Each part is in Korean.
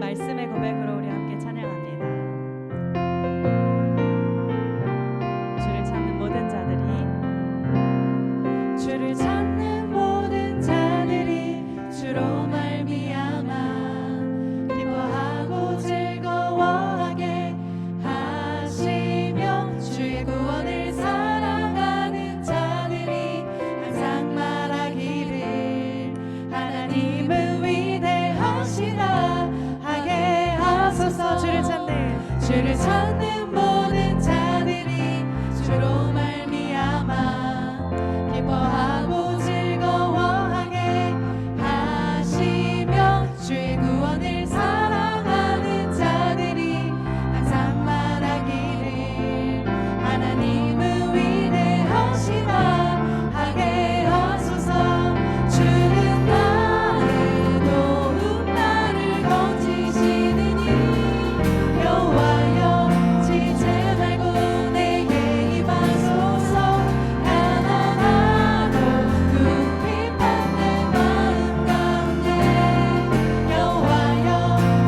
말씀의 고백으로 우리 함께 찬양합니다. 주를 찾는 모든 자들이, 주를 찾는 모든 자들이 주로 말미암아 기뻐하고 즐거워하게 하시며, 주의 구원을 사랑하는 자들이 항상 말하기를 하나님은 위대하시다 하게 하소서. 주를 찾는 모든 자들이 주로 말미암아 기뻐하고 즐거워하게 하시며, 주의 구원을 사랑하는 자들이 항상 말하기를 하나님은 위대하시다 하게 하소서. 주는 나의 도움 나를 건지시느니 여호와여 지체 말고 내게 임하소서. 가난하고 궁핍한 내 마음 가운데 여호와여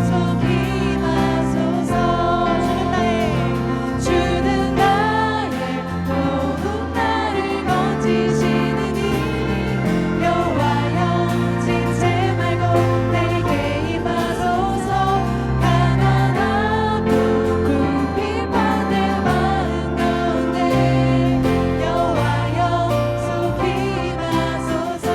속히 임하소서. 주는 나의 도움 나를 건지시느니 여호와여 지체 말고 내게 임하소서. 가난하고 궁핍한 내 마음 가운데 여호와여 속히 임하소서.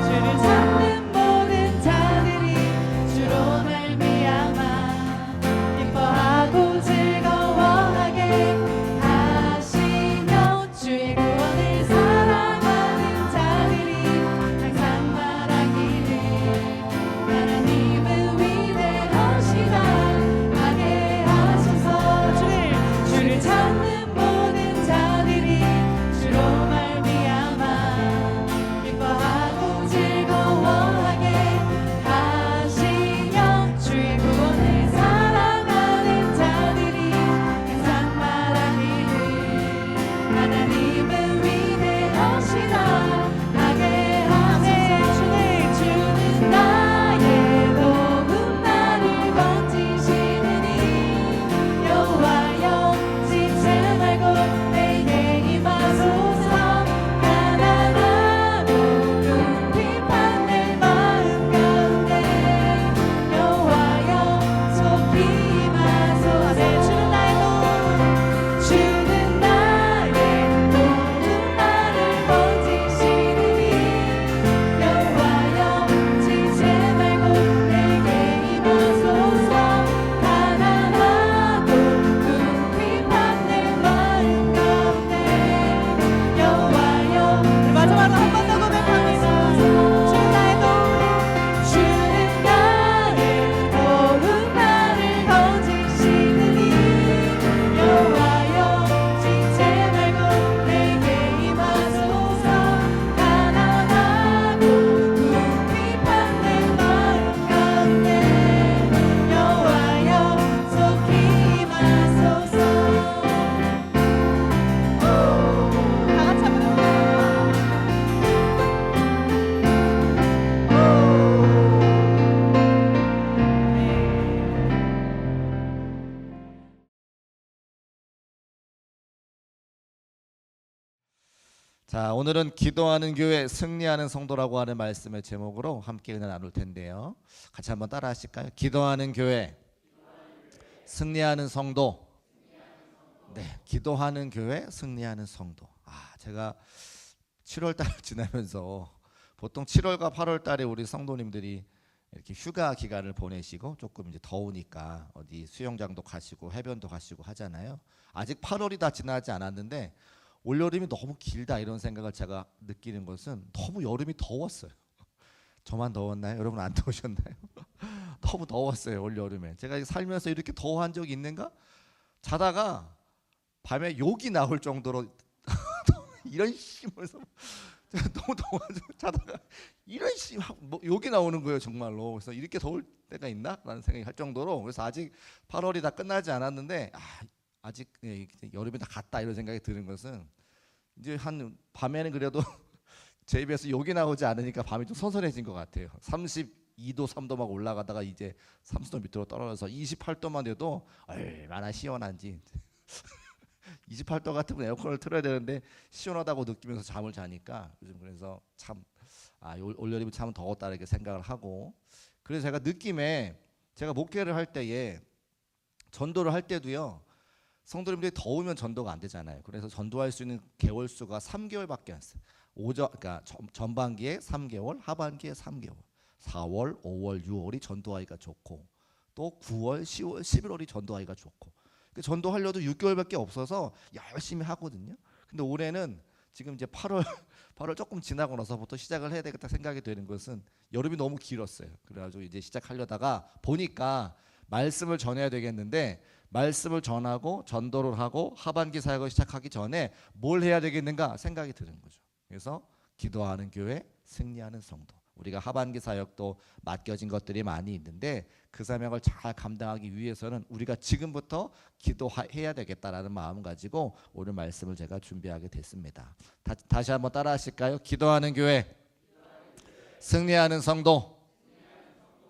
주를 찾는 모든 자들이 주로 말미암아 기뻐하고 즐거워하게 하시며, 주의 구원을 사랑하는 자들이 항상 말하기를 하나님은 위대하시다 하게 하소서. 주를 찾는 모든 자들이 주로 말미암아 기뻐하고 즐거워하게 하시며, 주의 구원을 사랑하는 자들이 항상 말하기를 하나님은 위대하시다 하게 하소서. 주는 나의 도움 나를 건지시느니 여호와여 지체 말고 내게 임하소서. 가난하고 궁핍한 내 마음 가운데 여호와여 속히 임하소서. 주는 나의 도움 나를 건지시느니 여호와여 지체 말고 내게 임하소서. 가난하고 궁핍한 내 마음 가운데 여호와여. 마지막으로 한 번 더 고백합니다. 주는 나의 도움 나를 건지시느니 여호와여 지체 말고 내게 임하소서. 가난하고 궁핍한 내 마음 가운데 여호와여 속히 임하소서. 다 같이 한번 자, 오늘은 기도하는 교회 승리하는 성도라고 하는 말씀의 제목으로 함께 은혜 나눌 텐데요. 같이 한번 따라 하실까요? 기도하는 교회 승리하는 성도. 네, 기도하는 교회 승리하는 성도. 제가 7월 달 지나면서 보통 7월과 8월 달에 우리 성도님들이 이렇게 휴가 기간을 보내시고 조금 이제 더우니까 어디 수영장도 가시고 해변도 가시고 하잖아요. 아직 8월이 다 지나지 않았는데 올여름이 너무 길다 이런 생각을 제가 느끼는 것은 너무 여름이 더웠어요. 저만 더웠나요? 여러분 안 더우셨나요? 너무 더웠어요 올여름에. 제가 살면서 이렇게 더워한 적이 있는가? 자다가 밤에 욕이 나올 정도로 이런 심해서 너무 더워가지고 자다가 이런 씨 뭐 욕이 나오는 거예요 정말로. 그래서 이렇게 더울 때가 있나? 라는 생각이 할 정도로. 그래서 아직 8월이 다 끝나지 않았는데 아직 여름이 다 갔다 이런 생각이 드는 것은 이제 한 밤에는 그래도 제 입에서 욕이 나오지 않으니까 밤이 좀 선선해진 것 같아요. 32도 3도 막 올라가다가 이제 30도 밑으로 떨어져서 28도만 돼도 얼마나 시원한지 28도 같으면 에어컨을 틀어야 되는데 시원하다고 느끼면서 잠을 자니까 요즘 그래서 참 올여름이 참 더웠다 이렇게 생각을 하고, 그래서 제가 느낌에 제가 목회를 할 때에 전도를 할 때도요, 성도님들이 더우면 전도가 안 되잖아요. 그래서 전도할 수 있는 개월 수가 3개월밖에 안 써요. 그러니까 전반기에 3개월, 하반기에 3개월, 4월, 5월, 6월이 전도하기가 좋고, 또 9월, 10월, 11월이 전도하기가 좋고, 전도하려도 6개월밖에 없어서 열심히 하거든요. 근데 올해는 지금 이제 8월 조금 지나고 나서부터 시작을 해야 되겠다 생각이 되는 것은 여름이 너무 길었어요. 그래가지고 이제 시작하려다가 보니까 말씀을 전해야 되겠는데, 말씀을 전하고 전도를 하고 하반기 사역을 시작하기 전에 뭘 해야 되겠는가 생각이 드는 거죠. 그래서 기도하는 교회, 승리하는 성도. 우리가 하반기 사역도 맡겨진 것들이 많이 있는데 그 사명을 잘 감당하기 위해서는 우리가 지금부터 기도해야 되겠다라는 마음 가지고 오늘 말씀을 제가 준비하게 됐습니다. 다시 한번 따라 하실까요? 기도하는 교회, 승리하는 성도.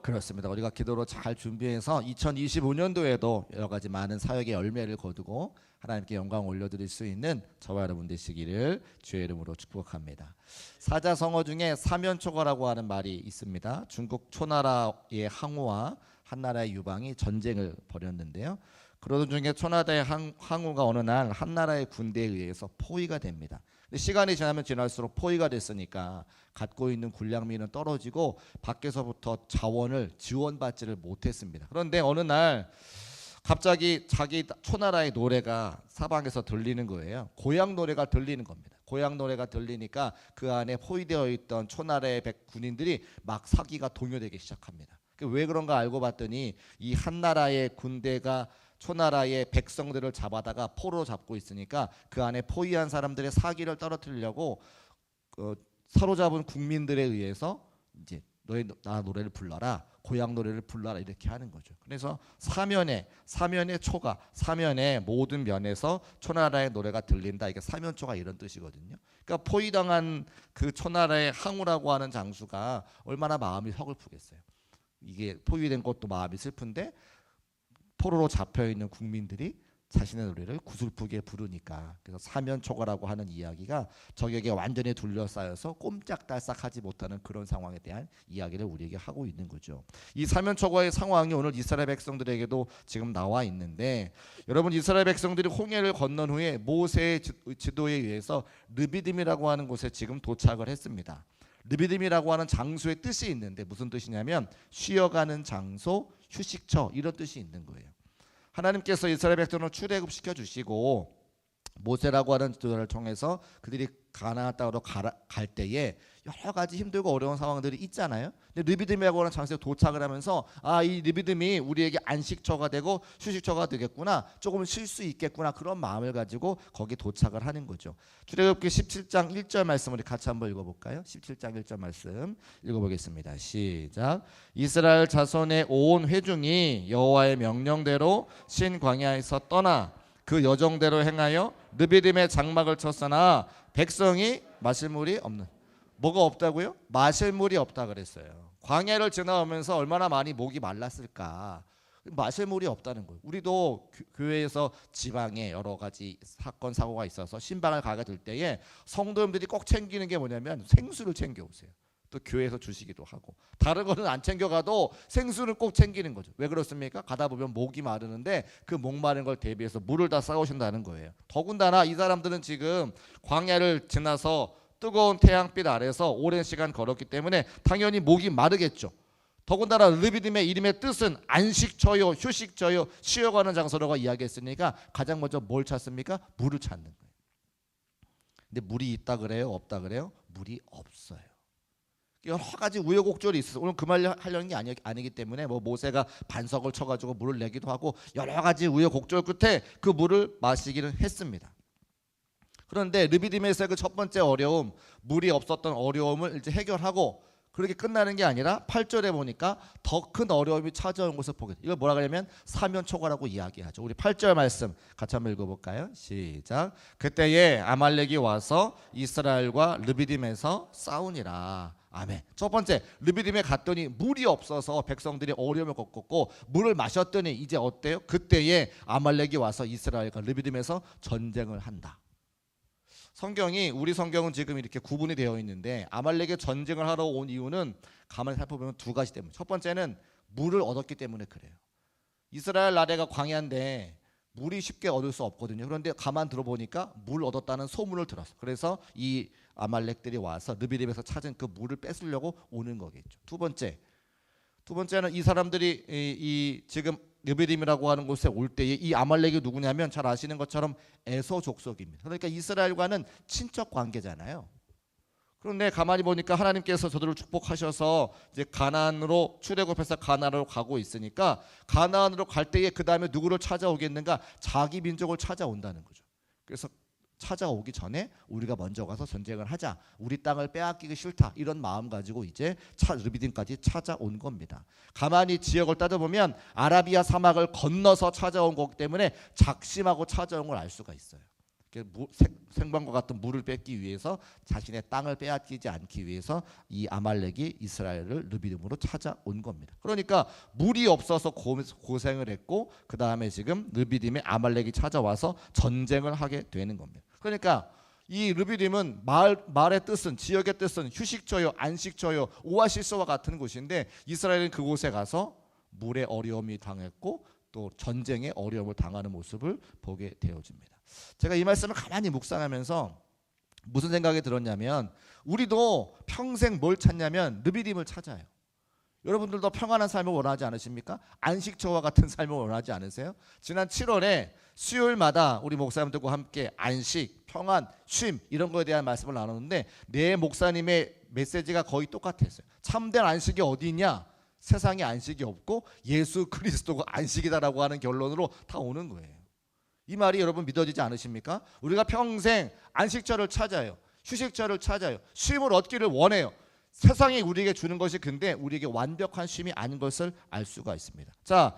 그렇습니다. 우리가 기도로 잘 준비해서 2025년도에도 여러 가지 많은 사역의 열매를 거두고 하나님께 영광 올려드릴 수 있는 저와 여러분 되시기를 주의 이름으로 축복합니다. 사자성어 중에 사면초가라고 하는 말이 있습니다. 중국 초나라의 항우와 한나라의 유방이 전쟁을 벌였는데요. 그러던 중에 초나라의 항우가 어느 날 한나라의 군대에 의해서 포위가 됩니다. 시간이 지나면 지날수록 포위가 됐으니까 갖고 있는 군량미는 떨어지고 밖에서부터 자원을 지원받지를 못했습니다. 그런데 어느 날 갑자기 자기 초나라의 노래가 사방에서 들리는 거예요. 고향 노래가 들리는 겁니다. 고향 노래가 들리니까 그 안에 포위되어 있던 초나라의 군인들이 막 사기가 동요되기 시작합니다. 왜 그런가 알고 봤더니 이 한나라의 군대가 초나라의 백성들을 잡아다가 포로 잡고 있으니까 그 안에 포위한 사람들의 사기를 떨어뜨리려고 사로잡은 국민들에 의해서 이제 나 노래를 불러라, 고향 노래를 불러라 이렇게 하는 거죠. 그래서 사면의 초가, 사면의 모든 면에서 초나라의 노래가 들린다. 이게 사면초가 이런 뜻이거든요. 그러니까 포위당한 그 초나라의 항우라고 하는 장수가 얼마나 마음이 서글프겠어요. 이게 포위된 것도 마음이 슬픈데 포로로 잡혀있는 국민들이 자신의 노래를 구슬프게 부르니까, 그래서 사면초가라고 하는 이야기가 적에게 완전히 둘러싸여서 꼼짝달싹하지 못하는 그런 상황에 대한 이야기를 우리에게 하고 있는 거죠. 이 사면초가의 상황이 오늘 이스라엘 백성들에게도 지금 나와 있는데, 여러분 이스라엘 백성들이 홍해를 건넌 후에 모세의 지도에 의해서 르비딤이라고 하는 곳에 지금 도착을 했습니다. 르비딤이라고 하는 장소의 뜻이 있는데 무슨 뜻이냐면 쉬어가는 장소, 휴식처 이런 뜻이 있는 거예요. 하나님께서 이스라엘 백성을 출애굽시켜 주시고 모세라고 하는 지도자를 통해서 그들이 가나안 땅으로 갈 때에 여러 가지 힘들고 어려운 상황들이 있잖아요. 근데 르비딤이라고 하는 장소에 도착을 하면서 이 르비딤이 우리에게 안식처가 되고 휴식처가 되겠구나, 조금 쉴 수 있겠구나, 그런 마음을 가지고 거기 도착을 하는 거죠. 출애굽기 17장 1절 말씀 우리 같이 한번 읽어볼까요? 17장 1절 말씀 읽어보겠습니다. 시작. 이스라엘 자손의 온 회중이 여호와의 명령대로 신 광야에서 떠나 그 여정대로 행하여 르비딤의 장막을 쳤으나 백성이 마실 물이 없는. 뭐가 없다고요? 마실 물이 없다 그랬어요. 광야를 지나오면서 얼마나 많이 목이 말랐을까. 마실 물이 없다는 거예요. 우리도 교회에서 지방에 여러 가지 사건 사고가 있어서 신방을 가게 될 때에 성도님들이 꼭 챙기는 게 뭐냐면 생수를 챙겨오세요. 또 교회에서 주시기도 하고, 다른 거는 안 챙겨가도 생수는 꼭 챙기는 거죠. 왜 그렇습니까? 가다 보면 목이 마르는데 그 목 마른 걸 대비해서 물을 다 싸오신다는 거예요. 더군다나 이 사람들은 지금 광야를 지나서 뜨거운 태양빛 아래서 오랜 시간 걸었기 때문에 당연히 목이 마르겠죠. 더군다나 르비딤의 이름의 뜻은 안식처요, 휴식처요, 쉬어가는 장소라고 이야기했으니까 가장 먼저 뭘 찾습니까? 물을 찾는 거예요. 근데 물이 있다 그래요? 없다 그래요? 물이 없어요. 여러 가지 우여곡절이 있어요. 오늘 그 말 하려는 게 아니기 때문에 모세가 반석을 쳐가지고 물을 내기도 하고 여러 가지 우여곡절 끝에 그 물을 마시기는 했습니다. 그런데 르비딤에서의 그 첫 번째 어려움, 물이 없었던 어려움을 이제 해결하고 그렇게 끝나는 게 아니라 8절에 보니까 더 큰 어려움이 찾아온 것을 보게 돼요. 이걸 뭐라 그러냐면 사면초가라고 이야기하죠. 우리 8절 말씀 같이 한번 읽어볼까요? 시작. 그때에 아말렉이 와서 이스라엘과 르비딤에서 싸우니라. 아멘. 첫 번째, 르비딤에 갔더니 물이 없어서 백성들이 어려움을 겪었고 물을 마셨더니 이제 어때요? 그때에 아말렉이 와서 이스라엘과 르비딤에서 전쟁을 한다. 성경이, 우리 성경은 지금 이렇게 구분이 되어 있는데 아말렉의 전쟁을 하러 온 이유는 가만히 살펴보면 두 가지 때문에, 첫 번째는 물을 얻었기 때문에 그래요. 이스라엘 나라가 광야인데 물이 쉽게 얻을 수 없거든요. 그런데 가만 들어보니까 물 얻었다는 소문을 들었어. 그래서 이 아말렉들이 와서 르비딤에서 찾은 그 물을 뺏으려고 오는 거겠죠. 두 번째는 이 사람들이 이 지금 르비딤이라고 하는 곳에 올 때에 이 아말렉이 누구냐면 잘 아시는 것처럼 에서 족속입니다. 그러니까 이스라엘과는 친척 관계잖아요. 그런데 가만히 보니까 하나님께서 저들을 축복하셔서 이제 가나안으로 출애굽해서 가나안으로 가고 있으니까 가나안으로 갈 때에 그 다음에 누구를 찾아오겠는가? 자기 민족을 찾아온다는 거죠. 그래서 찾아오기 전에 우리가 먼저 가서 전쟁을 하자. 우리 땅을 빼앗기기 싫다. 이런 마음 가지고 이제 르비딤까지 찾아온 겁니다. 가만히 지역을 따져보면 아라비아 사막을 건너서 찾아온 거기 때문에 작심하고 찾아온 걸 알 수가 있어요. 생방과 같은 물을 뺏기 위해서 자신의 땅을 빼앗기지 않기 위해서 이 아말렉이 이스라엘을 르비딤으로 찾아온 겁니다. 그러니까 물이 없어서 고생을 했고 그 다음에 지금 르비딤에 아말렉이 찾아와서 전쟁을 하게 되는 겁니다. 그러니까 이 르비딤은 말의 뜻은, 지역의 뜻은 휴식처요, 안식처요, 오아시스와 같은 곳인데 이스라엘은 그곳에 가서 물의 어려움이 당했고 또 전쟁의 어려움을 당하는 모습을 보게 되어집니다. 제가 이 말씀을 가만히 묵상하면서 무슨 생각이 들었냐면 우리도 평생 뭘 찾냐면 르비딤을 찾아요. 여러분들도 평안한 삶을 원하지 않으십니까? 안식처와 같은 삶을 원하지 않으세요? 지난 7월에 수요일마다 우리 목사님들과 함께 안식, 평안, 쉼 이런 거에 대한 말씀을 나누는데 네 목사님의 메시지가 거의 똑같았어요. 참된 안식이 어디 있냐? 세상에 안식이 없고 예수 그리스도가 안식이다라고 하는 결론으로 다 오는 거예요. 이 말이 여러분 믿어지지 않으십니까? 우리가 평생 안식처를 찾아요. 휴식처를 찾아요. 쉼을 얻기를 원해요. 세상이 우리에게 주는 것이 근데 우리에게 완벽한 쉼이 아닌 것을 알 수가 있습니다. 자,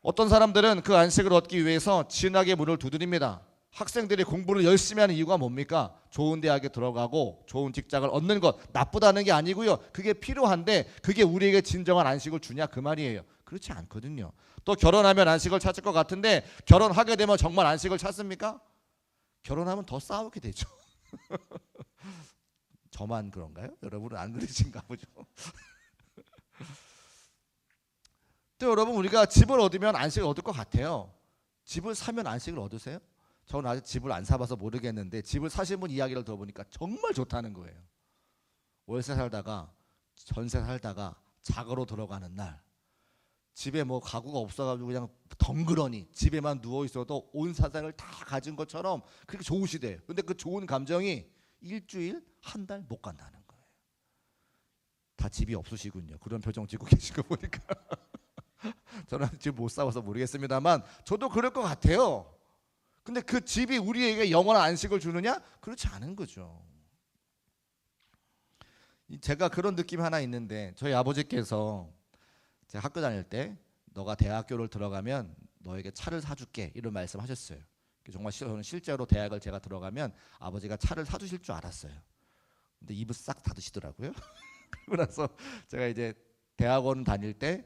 어떤 사람들은 그 안식을 얻기 위해서 진학의 문을 두드립니다. 학생들이 공부를 열심히 하는 이유가 뭡니까? 좋은 대학에 들어가고 좋은 직장을 얻는 것, 나쁘다는 게 아니고요. 그게 필요한데 그게 우리에게 진정한 안식을 주냐 그 말이에요. 그렇지 않거든요. 또 결혼하면 안식을 찾을 것 같은데 결혼하게 되면 정말 안식을 찾습니까? 결혼하면 더 싸우게 되죠. 저만 그런가요? 여러분은 안 그러신가 보죠. 또 여러분 우리가 집을 얻으면 안식을 얻을 것 같아요. 집을 사면 안식을 얻으세요? 저는 아직 집을 안 사봐서 모르겠는데 집을 사신 분 이야기를 들어보니까 정말 좋다는 거예요. 월세 살다가 전세 살다가 자거로 들어가는 날 집에 뭐 가구가 없어가지고 그냥 덩그러니 집에만 누워 있어도 온 세상을 다 가진 것처럼 그렇게 좋으시대요. 근데 그 좋은 감정이 일주일, 한 달 못 간다는 거예요. 다 집이 없으시군요. 그런 표정 짓고 계신 거 보니까 저는 집 못 사봐서 모르겠습니다만 저도 그럴 것 같아요. 근데 그 집이 우리에게 영원한 안식을 주느냐? 그렇지 않은 거죠. 제가 그런 느낌이 하나 있는데 저희 아버지께서 제가 학교 다닐 때 너가 대학교를 들어가면 너에게 차를 사줄게 이런 말씀하셨어요. 정말 저는 실제로 대학을 제가 들어가면 아버지가 차를 사주실 줄 알았어요. 근데 입을 싹 닫으시더라고요. 그러고 나서 제가 이제 대학원 다닐 때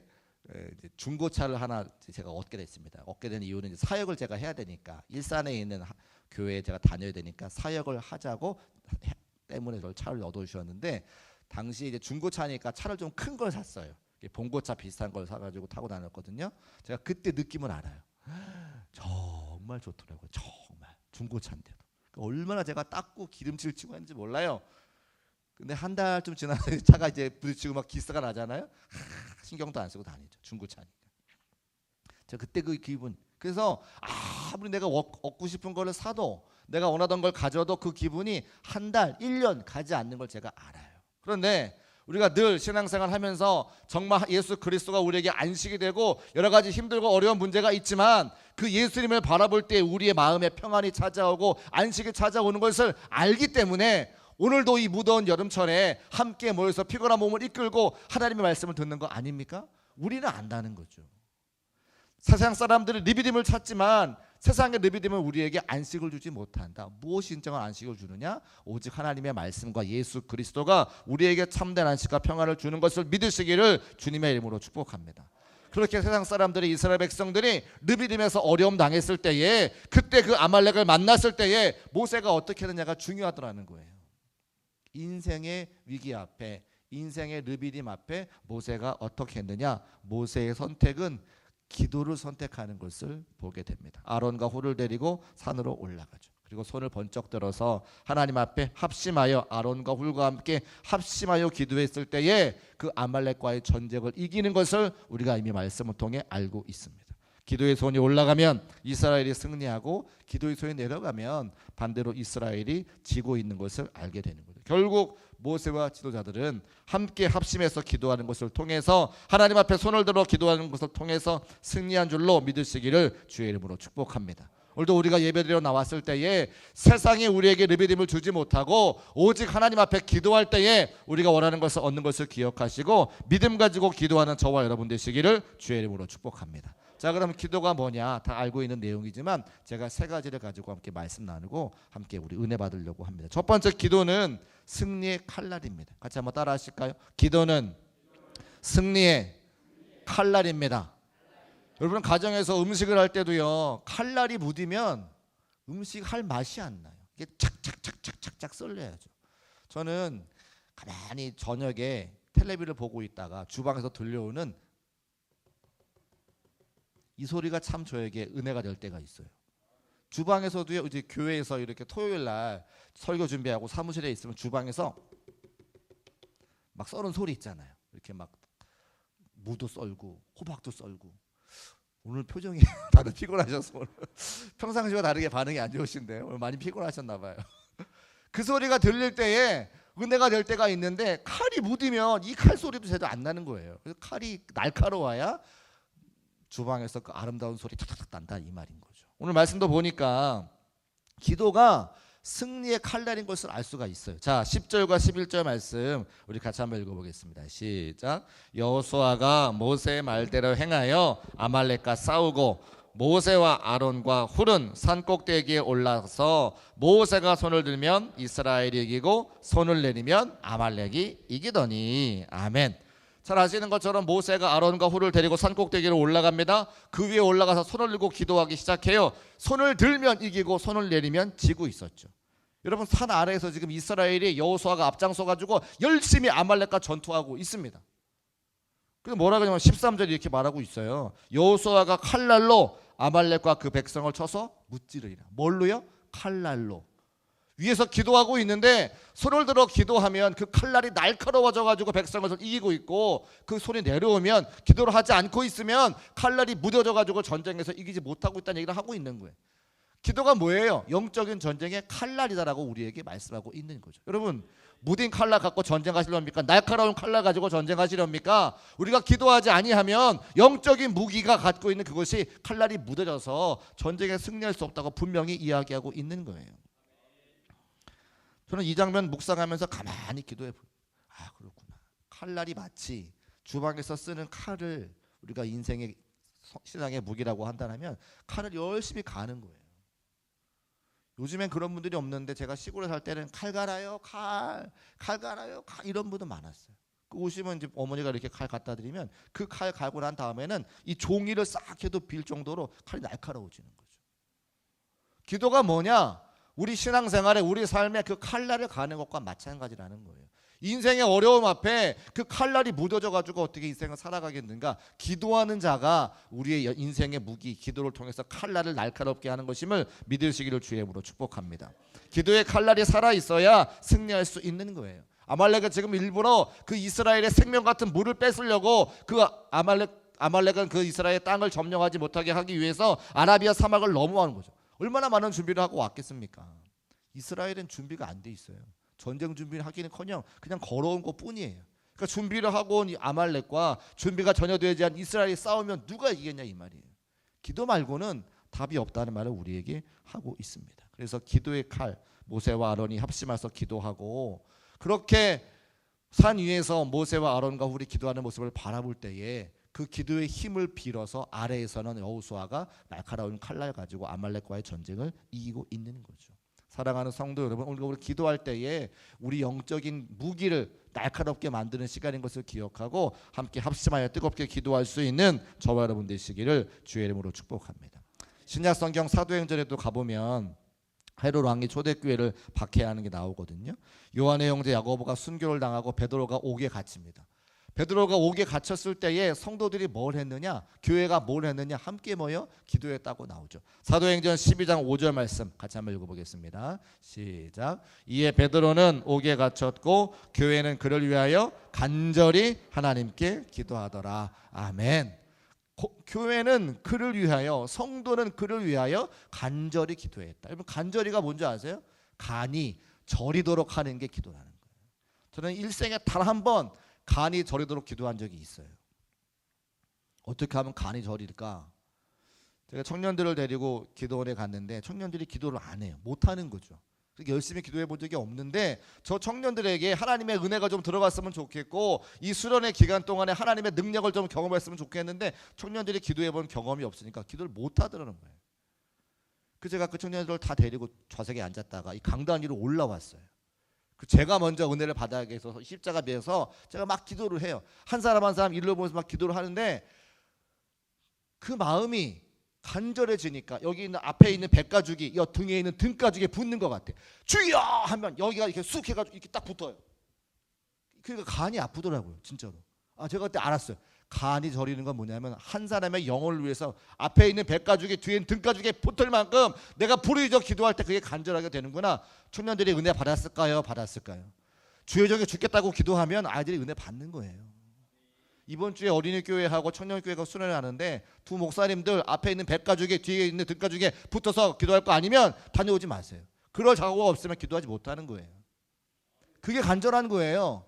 이제 중고차를 하나 제가 얻게 됐습니다. 얻게 된 이유는 이제 사역을 제가 해야 되니까 일산에 있는 교회에 제가 다녀야 되니까 사역을 하자고 때문에 저를 차를 얻어주셨는데 당시 이제 중고차니까 차를 좀 큰 걸 샀어요. 봉고차 비슷한 걸 사가지고 타고 다녔거든요. 제가 그때 느낌을 알아요. 정말 좋더라고요. 정말 중고차인데도 얼마나 제가 닦고 기름칠 치고 했는지 몰라요. 근데 한 달쯤 지나서 차가 이제 부딪히고 막 기스가 나잖아요. 신경도 안 쓰고 다니죠. 중고차니까. 제가 그때 그 기분. 그래서 아무리 내가 얻고 싶은 거를 사도 내가 원하던 걸 가져도 그 기분이 한 달, 1년 가지 않는 걸 제가 알아요. 그런데 우리가 늘 신앙생활 하면서 정말 예수 그리스도가 우리에게 안식이 되고 여러 가지 힘들고 어려운 문제가 있지만 그 예수님을 바라볼 때 우리의 마음에 평안이 찾아오고 안식이 찾아오는 것을 알기 때문에 오늘도 이 무더운 여름철에 함께 모여서 피곤한 몸을 이끌고 하나님의 말씀을 듣는 거 아닙니까? 우리는 안다는 거죠. 세상 사람들은 리비딤을 찾지만 세상의 리비딤은 우리에게 안식을 주지 못한다. 무엇이 진정한 안식을 주느냐? 오직 하나님의 말씀과 예수 그리스도가 우리에게 참된 안식과 평안을 주는 것을 믿으시기를 주님의 이름으로 축복합니다. 그렇게 세상 사람들이, 이스라엘 백성들이 르비딤에서 어려움 당했을 때에, 그때 그 아말렉을 만났을 때에 모세가 어떻게 했느냐가 중요하더라는 거예요. 인생의 위기 앞에, 인생의 르비딤 앞에 모세가 어떻게 했느냐? 모세의 선택은 기도를 선택하는 것을 보게 됩니다. 아론과 홀을 데리고 산으로 올라가죠. 그리고 손을 번쩍 들어서 하나님 앞에 합심하여, 아론과 홀과 함께 합심하여 기도했을 때에 그 아말렉과의 전쟁을 이기는 것을 우리가 이미 말씀을 통해 알고 있습니다. 기도의 손이 올라가면 이스라엘이 승리하고, 기도의 손이 내려가면 반대로 이스라엘이 지고 있는 것을 알게 되는 거죠. 결국 모세와 지도자들은 함께 합심해서 기도하는 것을 통해서, 하나님 앞에 손을 들어 기도하는 것을 통해서 승리한 줄로 믿으시기를 주의 이름으로 축복합니다. 오늘도 우리가 예배드리러 나왔을 때에 세상이 우리에게 르비딤을 주지 못하고 오직 하나님 앞에 기도할 때에 우리가 원하는 것을 얻는 것을 기억하시고 믿음 가지고 기도하는 저와 여러분 되시기를 주의 이름으로 축복합니다. 자, 그럼 기도가 뭐냐 다 알고 있는 내용이지만 제가 세 가지를 가지고 함께 말씀 나누고 함께 우리 은혜 받으려고 합니다. 첫 번째, 기도는 승리의 칼날입니다. 같이 한번 따라 하실까요? 기도는 승리의 칼날입니다. 여러분, 가정에서 음식을 할 때도요, 칼날이 묻으면 음식 할 맛이 안 나요. 이게 착착착착착착 썰려야죠. 저는 가만히 저녁에 텔레비를 보고 있다가 주방에서 들려오는 이 소리가 참 저에게 은혜가 될 때가 있어요. 주방에서도요, 이제 교회에서 이렇게 토요일 날 설교 준비하고 사무실에 있으면 주방에서 막 썰은 소리 있잖아요. 이렇게 막 무도 썰고 호박도 썰고. 오늘 표정이 다들 피곤하셔서 오늘 평상시와 다르게 반응이 안 좋으신데 오늘 많이 피곤하셨나 봐요. 그 소리가 들릴 때에 은혜가 될 때가 있는데, 칼이 묻으면 이 칼 소리도 제대로 안 나는 거예요. 그래서 칼이 날카로워야 주방에서 그 아름다운 소리 탁탁탁 난다, 이 말인 거죠. 오늘 말씀도 보니까 기도가 승리의 칼날인 것을 알 수가 있어요. 자, 10절과 11절 말씀 우리 같이 한번 읽어보겠습니다. 시작. 여호수아가 모세의 말대로 행하여 아말렉과 싸우고 모세와 아론과 훌은 산 꼭대기에 올라서 모세가 손을 들면 이스라엘이 이기고 손을 내리면 아말렉이 이기더니. 아멘. 잘 아시는 것처럼 모세가 아론과 훌을 데리고 산 꼭대기로 올라갑니다. 그 위에 올라가서 손을 들고 기도하기 시작해요. 손을 들면 이기고 손을 내리면 지고 있었죠. 여러분, 산 아래에서 지금 이스라엘이 여호수아가 앞장서 가지고 열심히 아말렉과 전투하고 있습니다. 그래서 뭐라 그러냐면 13절에 이렇게 말하고 있어요. 여호수아가 칼날로 아말렉과 그 백성을 쳐서 무찌르리라. 뭘로요? 칼날로. 위에서 기도하고 있는데 손을 들어 기도하면 그 칼날이 날카로워져 가지고 백성을 이기고 있고, 그 손이 내려오면, 기도를 하지 않고 있으면 칼날이 무뎌져 가지고 전쟁에서 이기지 못하고 있다는 얘기를 하고 있는 거예요. 기도가 뭐예요? 영적인 전쟁의 칼날이다라고 우리에게 말씀하고 있는 거죠. 여러분, 무딘 칼날 갖고 전쟁하시렵니까? 날카로운 칼날 가지고 전쟁하시렵니까? 우리가 기도하지 아니하면 영적인 무기가 갖고 있는 그것이 칼날이 묻어져서 전쟁에 승리할 수 없다고 분명히 이야기하고 있는 거예요. 저는 이 장면 묵상하면서 가만히 기도해 보요. 아, 그렇구나. 칼날이 마치 주방에서 쓰는 칼을 우리가 인생의 신앙의 무기라고 한다면 칼을 열심히 가는 거예요. 요즘엔 그런 분들이 없는데 제가 시골에 살 때는 칼 갈아요, 칼 갈아요, 칼, 이런 분도 많았어요. 그 오시면 이제 어머니가 이렇게 칼 갖다 드리면 그 칼 갈고 난 다음에는 이 종이를 싹 해도 빌 정도로 칼이 날카로워지는 거죠. 기도가 뭐냐? 우리 신앙생활에, 우리 삶에 그 칼날을 가는 것과 마찬가지라는 거예요. 인생의 어려움 앞에 그 칼날이 묻어져 가지고 어떻게 인생을 살아가겠는가? 기도하는 자가 우리의 인생의 무기, 기도를 통해서 칼날을 날카롭게 하는 것임을 믿으시기를 주의 이름으로 축복합니다. 기도의 칼날이 살아 있어야 승리할 수 있는 거예요. 아말렉은 지금 일부러 그 이스라엘의 생명 같은 물을 뺏으려고 그 아말렉은 그 이스라엘의 땅을 점령하지 못하게 하기 위해서 아라비아 사막을 넘어가는 거죠. 얼마나 많은 준비를 하고 왔겠습니까? 이스라엘은 준비가 안 돼 있어요. 전쟁 준비를 하기는커녕 그냥 걸어온 것뿐이에요. 그러니까 준비를 하고 온 이 아말렉과 준비가 전혀 되지 않은 이스라엘이 싸우면 누가 이기겠냐, 이 말이에요. 기도 말고는 답이 없다는 말을 우리에게 하고 있습니다. 그래서 기도의 칼, 모세와 아론이 합심해서 기도하고 그렇게 산 위에서 모세와 아론과 훌이 기도하는 모습을 바라볼 때에 그 기도의 힘을 빌어서 아래에서는 여호수아가 날카로운 칼날 가지고 아말렉과의 전쟁을 이기고 있는 거죠. 사랑하는 성도 여러분, 오늘 우리 기도할 때에 우리 영적인 무기를 날카롭게 만드는 시간인 것을 기억하고 함께 합심하여 뜨겁게 기도할 수 있는 저와 여러분 되시기를 주의 이름으로 축복합니다. 신약 성경 사도행전에도 가보면 헤롯 왕이 초대교회를 박해하는 게 나오거든요. 요한의 형제 야고보가 순교를 당하고 베드로가 옥에 갇힙니다. 베드로가 옥에 갇혔을 때에 성도들이 뭘 했느냐, 교회가 뭘 했느냐, 함께 모여 기도했다고 나오죠. 사도행전 12장 5절 말씀 같이 한번 읽어보겠습니다. 시작. 이에 베드로는 옥에 갇혔고 교회는 그를 위하여 간절히 하나님께 기도하더라. 아멘. 교회는 그를 위하여, 성도는 그를 위하여 간절히 기도했다. 여러분, 간절히가 뭔지 아세요? 간이 저리도록 하는 게 기도라는 거예요. 저는 일생에 단 한 번 간이 저리도록 기도한 적이 있어요. 어떻게 하면 간이 저릴까? 제가 청년들을 데리고 기도원에 갔는데 청년들이 기도를 안 해요. 못 하는 거죠. 열심히 기도해 본 적이 없는데 저 청년들에게 하나님의 은혜가 좀 들어갔으면 좋겠고 이 수련의 기간 동안에 하나님의 능력을 좀 경험했으면 좋겠는데 청년들이 기도해 본 경험이 없으니까 기도를 못 하더라는 거예요. 그래서 제가 그 청년들을 다 데리고 좌석에 앉았다가 이 강단 위로 올라왔어요. 제가 먼저 은혜를 받아야 해서 십자가 비해서 제가 막 기도를 해요. 한 사람 한 사람 일로 보면서 막 기도를 하는데 그 마음이 간절해지니까 여기 있는 앞에 있는 백가죽이 이 등에 있는 등가죽에 붙는 것 같아. 주여 하면 여기가 이렇게 쑥 해가지고 이렇게 딱 붙어요. 그러니까 간이 아프더라고요, 진짜로. 제가 그때 알았어요. 간이 저리는 건 뭐냐면 한 사람의 영혼을 위해서 앞에 있는 백가죽이 뒤에 있는 등가죽에 붙을 만큼 내가 부르짖어 기도할 때 그게 간절하게 되는구나. 청년들이 은혜 받았을까요? 받았을까요? 주여 저게 죽겠다고 기도하면 아이들이 은혜 받는 거예요. 이번 주에 어린이 교회하고 청년 교회가 수련을 하는데 두 목사님들 앞에 있는 백가죽에 뒤에 있는 등가죽에 붙어서 기도할 거 아니면 다녀오지 마세요. 그럴 자고가 없으면 기도하지 못하는 거예요. 그게 간절한 거예요.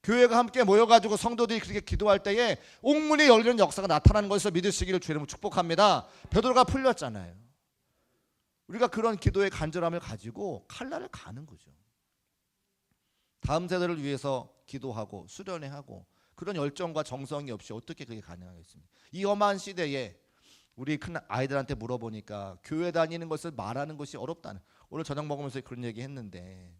교회가 함께 모여가지고 성도들이 그렇게 기도할 때에 옥문이 열리는 역사가 나타나는 것을 믿으시기를 주의 이름으로 축복합니다. 베드로가 풀렸잖아요. 우리가 그런 기도의 간절함을 가지고 칼날을 가는 거죠. 다음 세대를 위해서 기도하고 수련회하고 그런 열정과 정성이 없이 어떻게 그게 가능하겠습니까? 이 험한 시대에 우리 큰 아이들한테 물어보니까 교회 다니는 것을 말하는 것이 어렵다는, 오늘 저녁 먹으면서 그런 얘기 했는데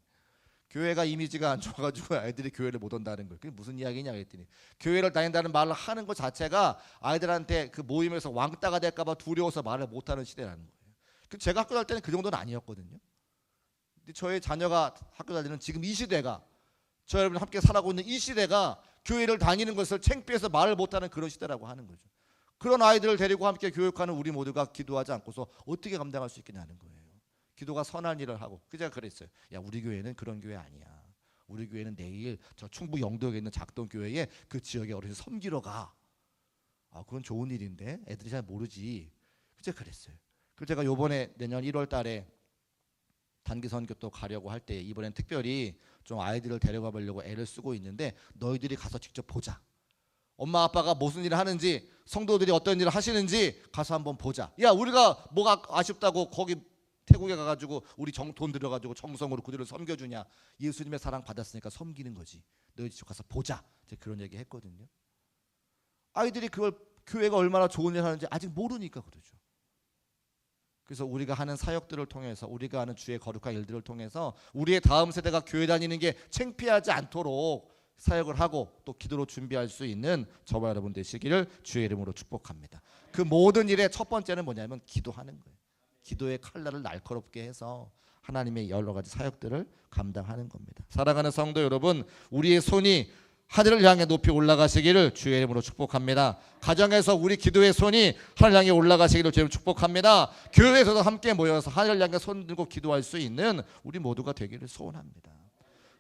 교회가 이미지가 안 좋아가지고 아이들이 교회를 못 온다는 거예요. 그게 무슨 이야기냐 그랬더니 교회를 다닌다는 말을 하는 것 자체가 아이들한테 그 모임에서 왕따가 될까 봐 두려워서 말을 못하는 시대라는 거예요. 제가 학교 다닐 때는 그 정도는 아니었거든요. 근데 저의 자녀가 학교 다니는 지금 이 시대가, 저 여러분 함께 살아가고 있는 이 시대가 교회를 다니는 것을 창피해서 말을 못하는 그런 시대라고 하는 거죠. 그런 아이들을 데리고 함께 교육하는 우리 모두가 기도하지 않고서 어떻게 감당할 수 있겠냐는 거예요. 기도가 선한 일을 하고. 제가 그랬어요. 야, 우리 교회는 그런 교회 아니야. 우리 교회는 내일 저 충북 영도에 있는 작동교회에 그 지역의 어르신 섬기러 가. 그건 좋은 일인데 애들이 잘 모르지. 제가 그랬어요. 그래서 제가 요번에 내년 1월 달에 단기 선교 또 가려고 할 때 이번엔 특별히 좀 아이들을 데려가 보려고 애를 쓰고 있는데 너희들이 가서 직접 보자. 엄마 아빠가 무슨 일을 하는지, 성도들이 어떤 일을 하시는지 가서 한번 보자. 야, 우리가 뭐가 아쉽다고 거기 태국에 가가지고 우리 돈 들여가지고 정성으로 그들을 섬겨주냐. 예수님의 사랑 받았으니까 섬기는 거지. 너희 직접 가서 보자. 제가 그런 얘기 했거든요. 아이들이 그걸 교회가 얼마나 좋은 일 하는지 아직 모르니까 그러죠. 그래서 우리가 하는 사역들을 통해서, 우리가 하는 주의 거룩한 일들을 통해서 우리의 다음 세대가 교회 다니는 게 창피하지 않도록 사역을 하고 또 기도로 준비할 수 있는 저와 여러분 되시기를 주의 이름으로 축복합니다. 그 모든 일의 첫 번째는 뭐냐면 기도하는 거예요. 기도의 칼날을 날카롭게 해서 하나님의 여러 가지 사역들을 감당하는 겁니다. 사랑하는 성도 여러분, 우리의 손이 하늘을 향해 높이 올라가시기를 주의 이름으로 축복합니다. 가정에서 우리 기도의 손이 하늘 향해 올라가시기를 주의 이름으로 축복합니다. 교회에서도 함께 모여서 하늘을 향해 손 들고 기도할 수 있는 우리 모두가 되기를 소원합니다.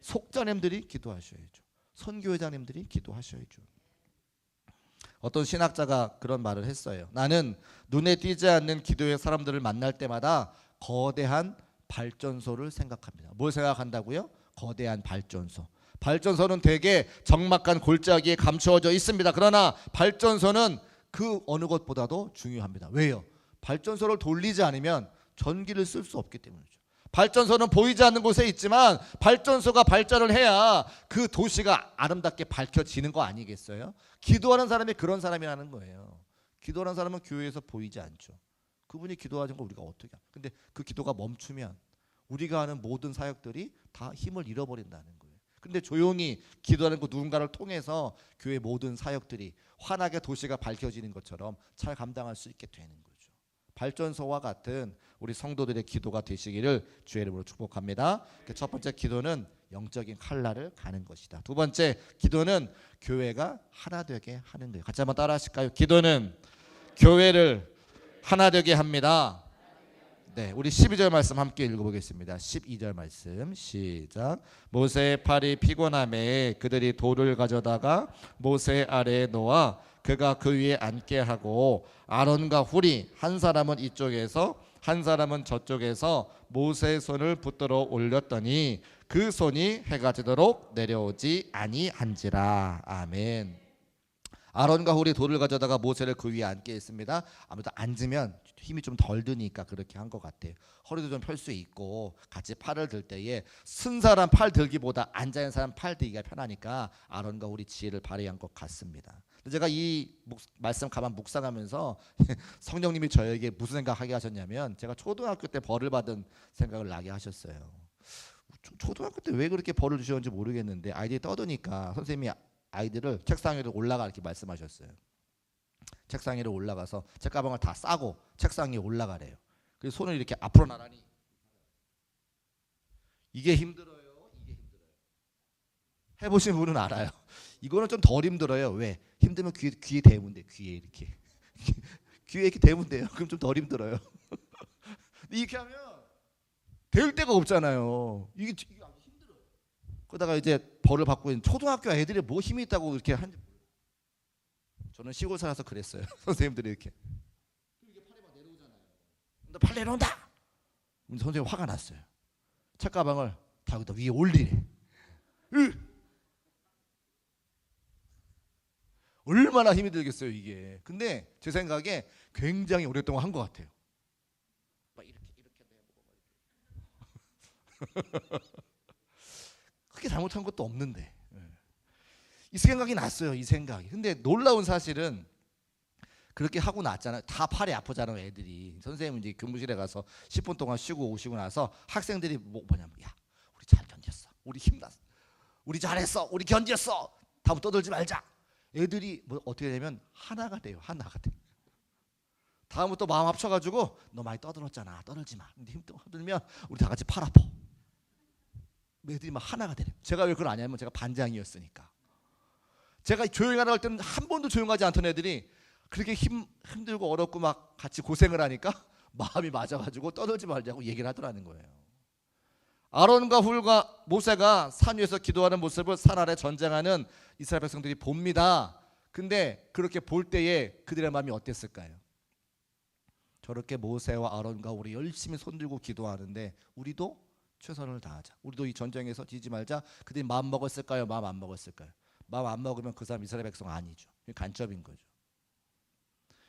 속자님들이 기도하셔야죠. 선교회장님들이 기도하셔야죠. 어떤 신학자가 그런 말을 했어요. 나는 눈에 띄지 않는 기도의 사람들을 만날 때마다 거대한 발전소를 생각합니다. 뭘 생각한다고요? 거대한 발전소. 발전소는 되게 적막한 골짜기에 감추어져 있습니다. 그러나 발전소는 그 어느 것보다도 중요합니다. 왜요? 발전소를 돌리지 않으면 전기를 쓸 수 없기 때문이죠. 발전소는 보이지 않는 곳에 있지만 발전소가 발전을 해야 그 도시가 아름답게 밝혀지는 거 아니겠어요? 기도하는 사람이 그런 사람이라는 거예요. 기도하는 사람은 교회에서 보이지 않죠. 그분이 기도하는 거 우리가 어떻게 해? 근데 그 기도가 멈추면 우리가 하는 모든 사역들이 다 힘을 잃어버린다는 거예요. 근데 조용히 기도하는 그 누군가를 통해서 교회 모든 사역들이 환하게 도시가 밝혀지는 것처럼 잘 감당할 수 있게 되는 거죠. 발전소와 같은 우리 성도들의 기도가 되시기를 주의 이름으로 축복합니다. 첫 번째 기도는 영적인 칼날을 가는 것이다. 두 번째 기도는 교회가 하나 되게 하는 거예요. 같이 한번 따라 하실까요? 기도는 교회를 하나 되게 합니다. 네, 우리 12절 말씀 함께 읽어보겠습니다. 12절 말씀 시작. 모세의 팔이 피곤함에 그들이 돌을 가져다가 모세 아래에 놓아 그가 그 위에 앉게 하고 아론과 훌이 한 사람은 이쪽에서 한 사람은 저쪽에서 모세의 손을 붙들어 올렸더니 그 손이 해가 지도록 내려오지 아니한지라. 아멘. 아론과 훌이 돌을 가져다가 모세를 그 위에 앉게 했습니다. 아무래도 앉으면 힘이 좀 덜 드니까 그렇게 한 것 같아요. 허리도 좀 펼 수 있고 같이 팔을 들 때에 쓴 사람 팔 들기보다 앉아있는 사람 팔 들기가 편하니까 아론과 훌이 지혜를 발휘한 것 같습니다. 제가 이 말씀 가만 묵상하면서 성령님이 저에게 무슨 생각하게 하셨냐면 제가 초등학교 때 벌을 받은 생각을 나게 하셨어요. 초등학교 때 왜 그렇게 벌을 주셨는지 모르겠는데 아이들이 떠드니까 선생님이 아이들을 책상 위로 올라가 이렇게 말씀하셨어요. 책상 위로 올라가서 책가방을 다 싸고 책상 위에 올라가래요. 그래서 손을 이렇게 앞으로 나란히. 이게 힘들어요. 이게 힘들어요. 해보신 분은 알아요. 이거는 좀 덜 힘들어요. 왜? 힘들면 귀에 대면 돼. 귀에 이렇게 귀에 이렇게 대면 돼요. 그럼 좀 덜 힘들어요. 이렇게 하면 될 데가 없잖아요. 이게 아주 힘들어요. 그러다가 이제 벌을 받고 있는 초등학교 애들이 뭐 힘이 있다고 이렇게 하는지 저는 시골 살아서 그랬어요. 선생님들이 이렇게 팔이 막 내려오잖아요. 근데 팔 내려온다. 근데 선생님 화가 났어요. 책가방을 다 여기다 위에 올리래. 얼마나 힘이 들겠어요 이게. 근데 제 생각에 굉장히 오랫동안 한 것 같아요. 막 이렇게 해보고 크게 잘못한 것도 없는데 이 생각이 났어요. 이 생각이. 근데 놀라운 사실은 그렇게 하고 났잖아요. 다 팔이 아프잖아요 애들이. 선생님은 이제 교무실에 가서 10분 동안 쉬고 오시고 나서 학생들이 뭐냐면 야 우리 잘 견뎠어. 우리 힘났어. 우리 잘했어. 우리 견뎠어. 다음부터 떠들지 말자. 애들이 뭐 어떻게 되면 하나가 돼요. 하나가 돼. 다음부터 마음 합쳐가지고 너 많이 떠들었잖아. 떠들지 마. 근데 힘들면 우리 다 같이 팔 아파. 애들이 막 하나가 되래요. 제가 왜 그걸 아냐면 제가 반장이었으니까. 제가 조용하라고 할 때는 한 번도 조용하지 않던 애들이 그렇게 힘들고 어렵고 막 같이 고생을 하니까 마음이 맞아가지고 떠들지 말자고 얘기를 하더라는 거예요. 아론과 훌과 모세가 산 위에서 기도하는 모습을 산 아래 전쟁하는 이스라엘 백성들이 봅니다. 근데 그렇게 볼 때에 그들의 마음이 어땠을까요? 저렇게 모세와 아론과 우리 열심히 손들고 기도하는데 우리도 최선을 다하자. 우리도 이 전쟁에서 지지 말자. 그들이 마음 먹었을까요? 마음 안 먹었을까요? 마음 안 먹으면 그 사람 이스라엘 백성 아니죠. 간첩인 거죠.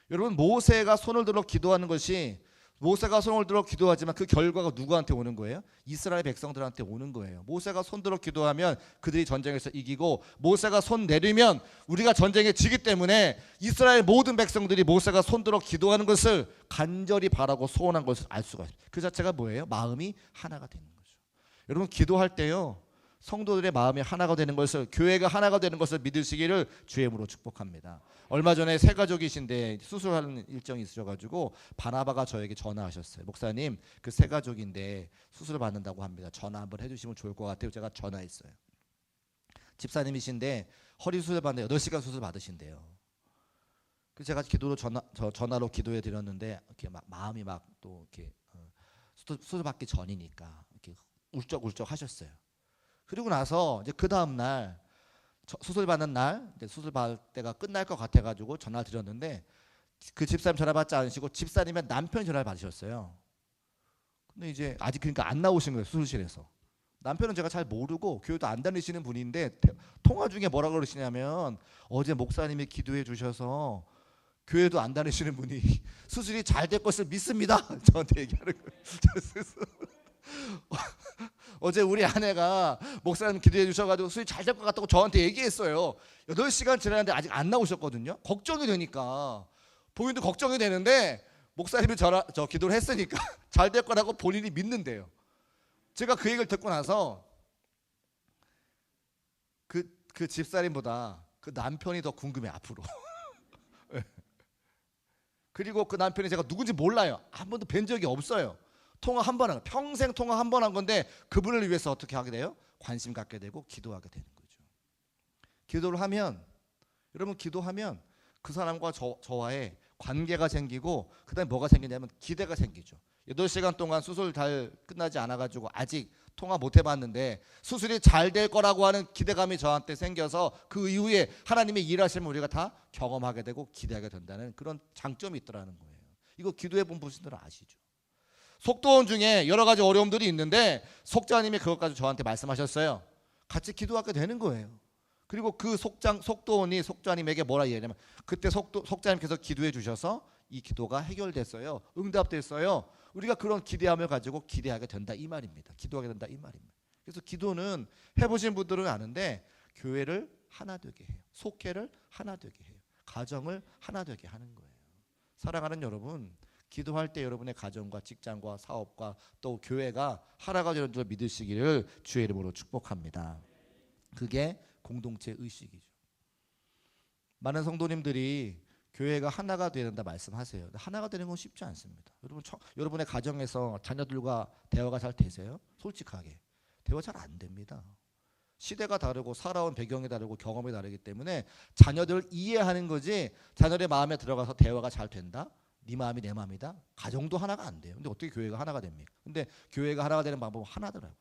여러분 모세가 손을 들어 기도하는 것이 모세가 손을 들어 기도하지만 그 결과가 누구한테 오는 거예요? 이스라엘 백성들한테 오는 거예요. 모세가 손 들어 기도하면 그들이 전쟁에서 이기고 모세가 손 내리면 우리가 전쟁에 지기 때문에 이스라엘 모든 백성들이 모세가 손 들어 기도하는 것을 간절히 바라고 소원한 것을 알 수가 있어요. 그 자체가 뭐예요? 마음이 하나가 되는 거죠. 여러분 기도할 때요. 성도들의 마음이 하나가 되는 것을 교회가 하나가 되는 것을 믿으시기를 주의 이름으로 축복합니다. 얼마 전에 세 가족이신데 수술하는 일정이 있으셔가지고 바나바가 저에게 전화하셨어요. 목사님 그 세 가족인데 수술을 받는다고 합니다. 전화 한번 해주시면 좋을 것 같아요. 제가 전화했어요. 집사님이신데 허리 수술 받는데 8시간 수술 받으신대요. 그래서 제가 기도로 전화로 기도해 드렸는데 이렇게 막 마음이 막 또 이렇게 수술 받기 전이니까 이렇게 울적울적 하셨어요. 그리고 나서 이제 그 다음 날 수술 받는 날 이제 수술 받을 때가 끝날 것 같아가지고 전화 드렸는데 그 집사님 전화 받지 않으시고 집사님의 남편 전화를 받으셨어요. 근데 이제 아직 그러니까 안 나오신 거예요 수술실에서. 남편은 제가 잘 모르고 교회도 안 다니시는 분인데 통화 중에 뭐라 그러시냐면 어제 목사님이 기도해 주셔서 교회도 안 다니시는 분이 수술이 잘 될 것을 믿습니다. 저한테 얘기하는 거예요. 어제 우리 아내가 목사님 기도해 주셔가지고 수입 잘 될 것 같다고 저한테 얘기했어요. 8시간 지났는데 아직 안 나오셨거든요. 걱정이 되니까 본인도 걱정이 되는데 목사님이 저 기도를 했으니까 잘 될 거라고 본인이 믿는데요. 제가 그 얘기를 듣고 나서 그 집사님보다 그 남편이 더 궁금해 앞으로. 그리고 그 남편이 제가 누군지 몰라요. 한 번도 뵌 적이 없어요. 통화 한 번 한 거, 평생 통화 한 번 한 건데 그분을 위해서 어떻게 하게 돼요? 관심 갖게 되고 기도하게 되는 거죠. 기도를 하면 여러분 기도하면 그 사람과 저와의 관계가 생기고 그다음에 뭐가 생기냐면 기대가 생기죠. 8시간 동안 수술 잘 끝나지 않아가지고 아직 통화 못 해봤는데 수술이 잘 될 거라고 하는 기대감이 저한테 생겨서 그 이후에 하나님의 일하심을 우리가 다 경험하게 되고 기대하게 된다는 그런 장점이 있더라는 거예요. 이거 기도해 본 분들은 아시죠? 속도원 중에 여러 가지 어려움들이 있는데 속자님이 그것까지 저한테 말씀하셨어요. 같이 기도하게 되는 거예요. 그리고 그 속도원이 속자님에게 뭐라 얘기하냐면 그때 속자님께서 기도해 주셔서 이 기도가 해결됐어요. 응답됐어요. 우리가 그런 기대함을 가지고 기대하게 된다 이 말입니다. 기도하게 된다 이 말입니다. 그래서 기도는 해보신 분들은 아는데 교회를 하나 되게 해요. 속회를 하나 되게 해요. 가정을 하나 되게 하는 거예요. 사랑하는 여러분, 기도할 때 여러분의 가정과 직장과 사업과 또 교회가 하나가 되는 줄 믿으시기를 주의 이름으로 축복합니다. 그게 공동체 의식이죠. 많은 성도님들이 교회가 하나가 되어야 된다 말씀하세요. 하나가 되는 건 쉽지 않습니다. 여러분의 가정에서 자녀들과 대화가 잘 되세요? 솔직하게 대화 잘 안 됩니다. 시대가 다르고 살아온 배경이 다르고 경험이 다르기 때문에 자녀들을 이해하는 거지 자녀의 마음에 들어가서 대화가 잘 된다? 네 마음이 내 마음이다? 가정도 하나가 안 돼요. 근데 어떻게 교회가 하나가 됩니까? 근데 교회가 하나가 되는 방법은 하나더라고요.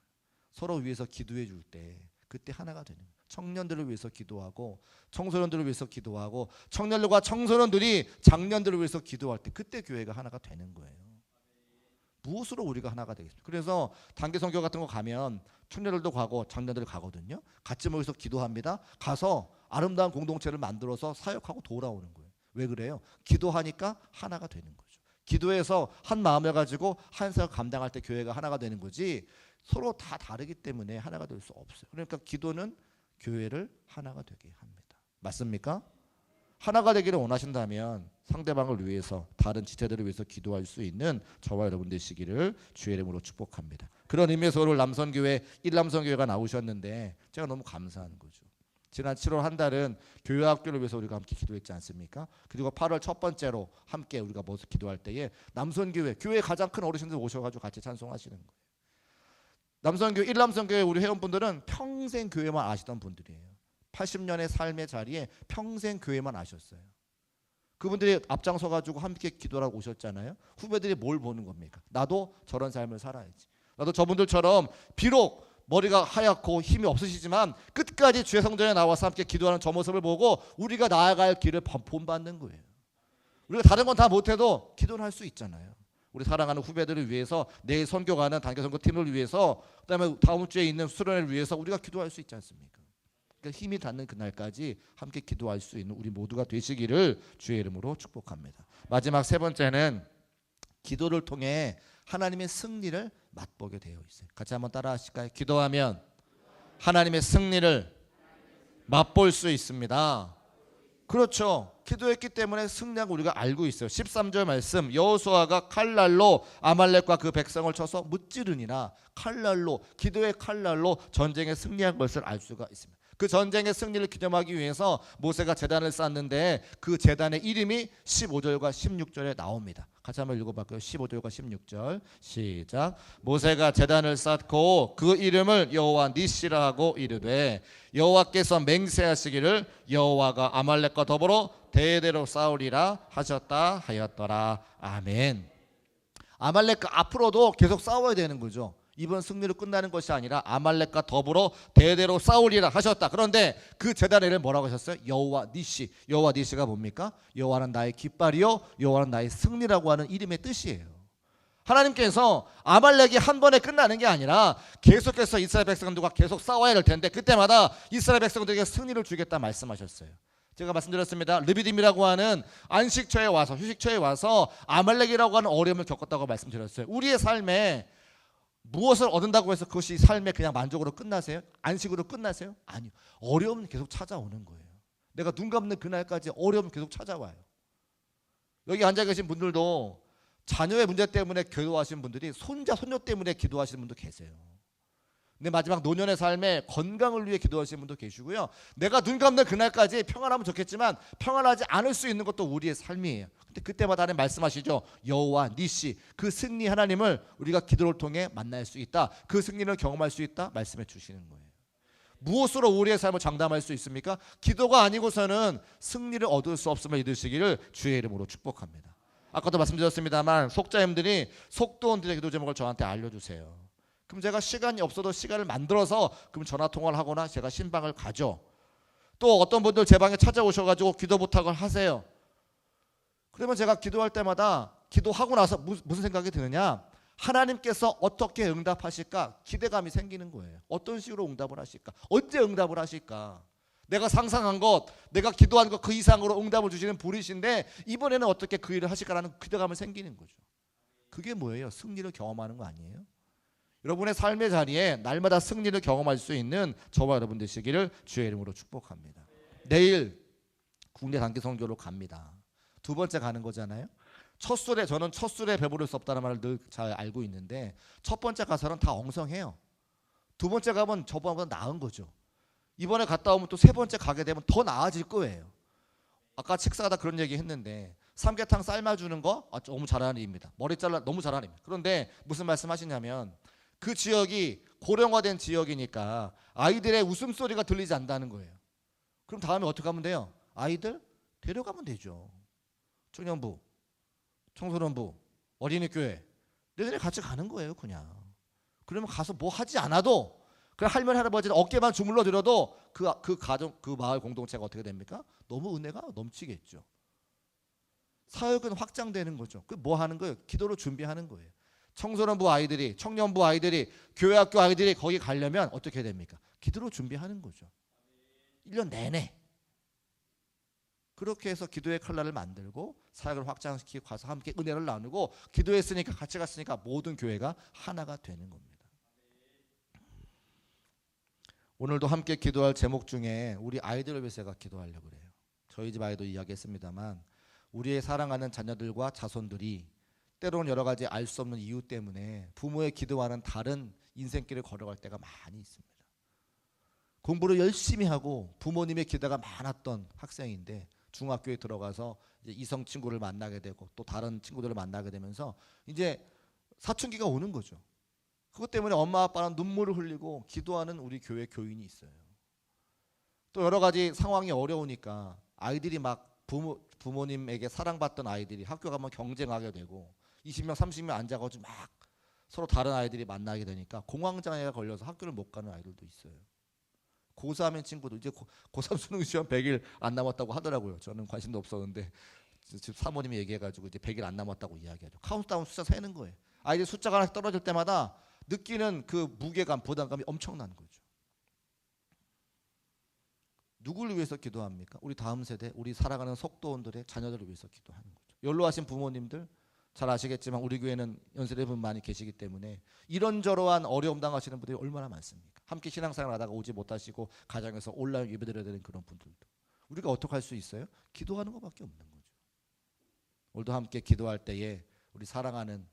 서로 위해서 기도해 줄 때 그때 하나가 되는 거예요. 청년들을 위해서 기도하고 청소년들을 위해서 기도하고 청년들과 청소년들이 장년들을 위해서 기도할 때 그때 교회가 하나가 되는 거예요. 무엇으로 우리가 하나가 되겠습니까? 그래서 단기 선교 같은 거 가면 청년들도 가고 장년들 가거든요. 같이 모여서 기도합니다. 가서 아름다운 공동체를 만들어서 사역하고 돌아오는 거예요. 왜 그래요? 기도하니까 하나가 되는 거죠. 기도해서 한 마음을 가지고 한 사역 감당할 때 교회가 하나가 되는 거지 서로 다 다르기 때문에 하나가 될 수 없어요. 그러니까 기도는 교회를 하나가 되게 합니다. 맞습니까? 하나가 되기를 원하신다면 상대방을 위해서 다른 지체들을 위해서 기도할 수 있는 저와 여러분 되시기를 주의 이름으로 축복합니다. 그런 의미에서 오늘 남선교회 일남선교회가 나오셨는데 제가 너무 감사한 거죠. 지난 7월 한 달은 교회 학교를 위해서 우리가 함께 기도했지 않습니까? 그리고 8월 첫 번째로 함께 우리가 모여서 기도할 때에 남선교회 교회 가장 큰 어르신들 오셔가지고 같이 찬송하시는 거예요. 남선교회 일남선교회 우리 회원분들은 평생 교회만 아시던 분들이에요. 80년의 삶의 자리에 평생 교회만 아셨어요. 그분들이 앞장서가지고 함께 기도하고 오셨잖아요. 후배들이 뭘 보는 겁니까? 나도 저런 삶을 살아야지. 나도 저분들처럼 비록 머리가 하얗고 힘이 없으시지만 끝까지 주의 성전에 나와서 함께 기도하는 저 모습을 보고 우리가 나아갈 길을 본받는 거예요. 우리가 다른 건 다 못해도 기도를 할 수 있잖아요. 우리 사랑하는 후배들을 위해서 내일 선교가는 단기 선교팀을 위해서 그다음에 다음 주에 있는 수련회를 위해서 우리가 기도할 수 있지 않습니까? 그러니까 힘이 닿는 그날까지 함께 기도할 수 있는 우리 모두가 되시기를 주의 이름으로 축복합니다. 마지막 세 번째는 기도를 통해 하나님의 승리를 맛보게 되어 있어요. 같이 한번 따라 하실까요? 기도하면 하나님의 승리를 맛볼 수 있습니다. 그렇죠. 기도했기 때문에 승리한 우리가 알고 있어요. 13절 말씀 여호수아가 칼날로 아말렉과 그 백성을 쳐서 무찌르니라. 칼날로 기도의 칼날로 전쟁에 승리한 것을 알 수가 있습니다. 그 전쟁의 승리를 기념하기 위해서 모세가 제단을 쌓는데 그 제단의 이름이 15절과 16절에 나옵니다. 같이 한번 읽어볼까요? 15절과 16절 시작. 모세가 제단을 쌓고 그 이름을 여호와 니시라 하고 이르되 여호와께서 맹세하시기를 여호와가 아말렉과 더불어 대대로 싸우리라 하셨다 하였더라. 아멘. 아말렉과 앞으로도 계속 싸워야 되는 거죠. 이번 승리로 끝나는 것이 아니라 아말렉과 더불어 대대로 싸우리라 하셨다. 그런데 그 제단의 이름 뭐라고 하셨어요? 여호와 니시. 여호와 니시가 뭡니까? 여호와는 나의 깃발이요 여호와는 나의 승리라고 하는 이름의 뜻이에요. 하나님께서 아말렉이 한 번에 끝나는 게 아니라 계속해서 이스라엘 백성들과 계속 싸워야 할 텐데 그때마다 이스라엘 백성들에게 승리를 주겠다 말씀하셨어요. 제가 말씀드렸습니다. 르비딤이라고 하는 안식처에 와서 휴식처에 와서 아말렉이라고 하는 어려움을 겪었다고 말씀드렸어요. 우리의 삶에 무엇을 얻는다고 해서 그것이 삶의 그냥 만족으로 끝나세요? 안식으로 끝나세요? 아니요. 어려움은 계속 찾아오는 거예요. 내가 눈 감는 그날까지 어려움은 계속 찾아와요. 여기 앉아 계신 분들도 자녀의 문제 때문에 기도하시는 분들이 손자, 손녀 때문에 기도하시는 분도 계세요. 내 마지막 노년의 삶에 건강을 위해 기도하시는 분도 계시고요. 내가 눈 감는 그날까지 평안하면 좋겠지만 평안하지 않을 수 있는 것도 우리의 삶이에요. 근데 그때마다 하나님 말씀하시죠. 여호와 니시, 그 승리 하나님을 우리가 기도를 통해 만날 수 있다. 그 승리를 경험할 수 있다 말씀해 주시는 거예요. 무엇으로 우리의 삶을 장담할 수 있습니까? 기도가 아니고서는 승리를 얻을 수 없음을 믿으시기를 주의 이름으로 축복합니다. 아까도 말씀드렸습니다만 속자님들이 속도원들의 기도 제목을 저한테 알려주세요. 그럼 제가 시간이 없어도 시간을 만들어서 그럼 전화통화를 하거나 제가 신방을 가죠. 또 어떤 분들 제 방에 찾아오셔가지고 기도 부탁을 하세요. 그러면 제가 기도할 때마다 기도하고 나서 무슨 생각이 드느냐, 하나님께서 어떻게 응답하실까 기대감이 생기는 거예요. 어떤 식으로 응답을 하실까, 언제 응답을 하실까. 내가 상상한 것, 내가 기도한 것 그 이상으로 응답을 주시는 분이신데 이번에는 어떻게 그 일을 하실까라는 기대감이 생기는 거죠. 그게 뭐예요? 승리를 경험하는 거 아니에요? 여러분의 삶의 자리에 날마다 승리를 경험할 수 있는 저와 여러분 되시기를 주의 이름으로 축복합니다. 내일 국내 단기 선교로 갑니다. 두 번째 가는 거잖아요. 저는 첫 술에 배부를 수 없다는 말을 늘 잘 알고 있는데 첫 번째 가서는 다 엉성해요. 두 번째 가면 저번보다 나은 거죠. 이번에 갔다 오면 또 세 번째 가게 되면 더 나아질 거예요. 아까 책사가 다 그런 얘기 했는데 삼계탕 삶아주는 거 너무 잘하는 일입니다. 머리 잘라 너무 잘하는 일입니다. 그런데 무슨 말씀하시냐면 그 지역이 고령화된 지역이니까 아이들의 웃음소리가 들리지 않는다는 거예요. 그럼 다음에 어떻게 하면 돼요? 아이들 데려가면 되죠. 청년부, 청소년부, 어린이교회 너희들이 같이 가는 거예요. 그냥. 그러면 가서 뭐 하지 않아도 그냥 할머니 할아버지는 어깨만 주물러 드려도 그 가정, 그 마을 공동체가 어떻게 됩니까? 너무 은혜가 넘치겠죠. 사역은 확장되는 거죠. 그 뭐 하는 거예요? 기도로 준비하는 거예요. 청소년부 아이들이, 청년부 아이들이, 교회학교 아이들이 거기 가려면 어떻게 됩니까? 기도로 준비하는 거죠. 1년 내내. 그렇게 해서 기도의 칼날을 만들고 사역을 확장시키고 가서 함께 은혜를 나누고 기도했으니까 같이 갔으니까 모든 교회가 하나가 되는 겁니다. 오늘도 함께 기도할 제목 중에 우리 아이들을 위해서 제가 기도하려고 그래요. 저희 집 아이도 이야기했습니다만 우리의 사랑하는 자녀들과 자손들이 때로는 여러 가지 알 수 없는 이유 때문에 부모의 기도와는 다른 인생길을 걸어갈 때가 많이 있습니다. 공부를 열심히 하고 부모님의 기대가 많았던 학생인데 중학교에 들어가서 이제 이성 친구를 만나게 되고 또 다른 친구들을 만나게 되면서 이제 사춘기가 오는 거죠. 그것 때문에 엄마 아빠는 눈물을 흘리고 기도하는 우리 교회 교인이 있어요. 또 여러 가지 상황이 어려우니까 아이들이 막 부모님에게 사랑받던 아이들이 학교 가면 경쟁하게 되고 20명 30명 앉아가지고 막 서로 다른 아이들이 만나게 되니까 공황장애가 걸려서 학교를 못 가는 아이들도 있어요. 고3인 친구도 이제 고3 수능 시험 100일 안 남았다고 하더라고요. 저는 관심도 없었는데 집 사모님이 얘기해가지고 이제 100일 안 남았다고 이야기하죠. 카운트다운 숫자 세는 거예요. 아이들 숫자가 하나씩 떨어질 때마다 느끼는 그 무게감, 부담감이 엄청난 거죠. 누구를 위해서 기도합니까? 우리 다음 세대, 우리 살아가는 속도원들의 자녀들을 위해서 기도하는 거죠. 연로하신 부모님들 잘 아시겠지만 우리 교회는 연세대 분 많이 계시기 때문에 이런저러한 어려움 당하시는 분들이 얼마나 많습니까? 함께 신앙생활 하다가 오지 못하시고 가정에서 온라인 예배드려야 되는 그런 분들도. 우리가 어떻게 할 수 있어요? 기도하는 것밖에 없는 거죠. 오늘도 함께 기도할 때에 우리 사랑하는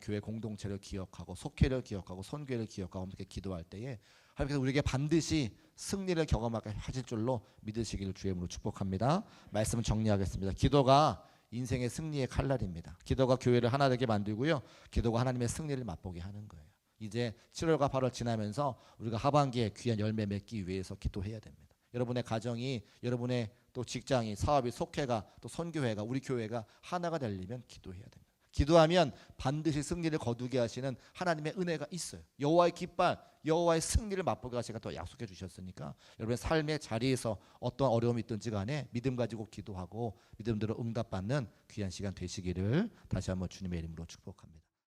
교회 공동체를 기억하고 속회를 기억하고 선교회를 기억하고 함께 기도할 때에 하나님께서 우리에게 반드시 승리를 경험하게 하실 줄로 믿으시기를 주의 이름으로 축복합니다. 말씀을 정리하겠습니다. 기도가 인생의 승리의 칼날입니다. 기도가 교회를 하나 되게 만들고요. 기도가 하나님의 승리를 맛보게 하는 거예요. 이제 7월과 8월 지나면서 우리가 하반기에 귀한 열매 맺기 위해서 기도해야 됩니다. 여러분의 가정이, 여러분의 또 직장이, 사업이, 속회가, 또 선교회가, 우리 교회가 하나가 되려면 기도해야 됩니다. 기도하면 반드시 승리를 거두게 하시는 하나님의 은혜가 있어요. 여호와의 깃발, 여호와의 승리를 맛보게 하시니까 또 약속해 주셨으니까 여러분의 삶의 자리에서 어떤 어려움이 있든지 간에 믿음 가지고 기도하고 믿음대로 응답받는 귀한 시간 되시기를 다시 한번 주님의 이름으로 축복합니다.